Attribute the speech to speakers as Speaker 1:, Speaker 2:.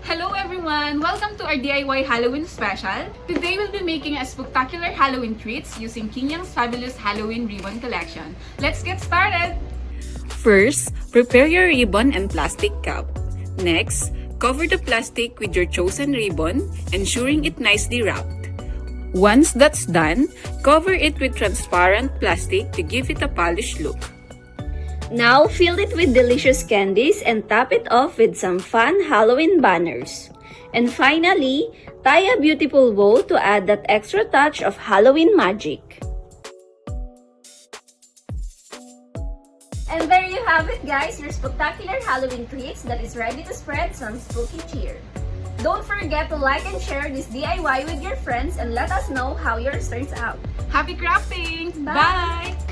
Speaker 1: Hello everyone! Welcome to our DIY Halloween special. Today we'll be making a Spooktacular Halloween Treats using King Yang's fabulous Halloween ribbon collection. Let's get started!
Speaker 2: First, prepare your ribbon and plastic cap. Next, cover the plastic with your chosen ribbon, ensuring it nicely wrapped. Once that's done, cover it with transparent plastic to give it a polished look.
Speaker 3: Now, fill it with delicious candies and top it off with some fun Halloween banners. And finally, tie a beautiful bow to add that extra touch of Halloween magic. And there you have it, guys, your spectacular Halloween treats that is ready to spread some spooky cheer. Don't forget to like and share this DIY with your friends and let us know how yours turns out.
Speaker 1: Happy crafting!
Speaker 3: Bye!
Speaker 1: Bye.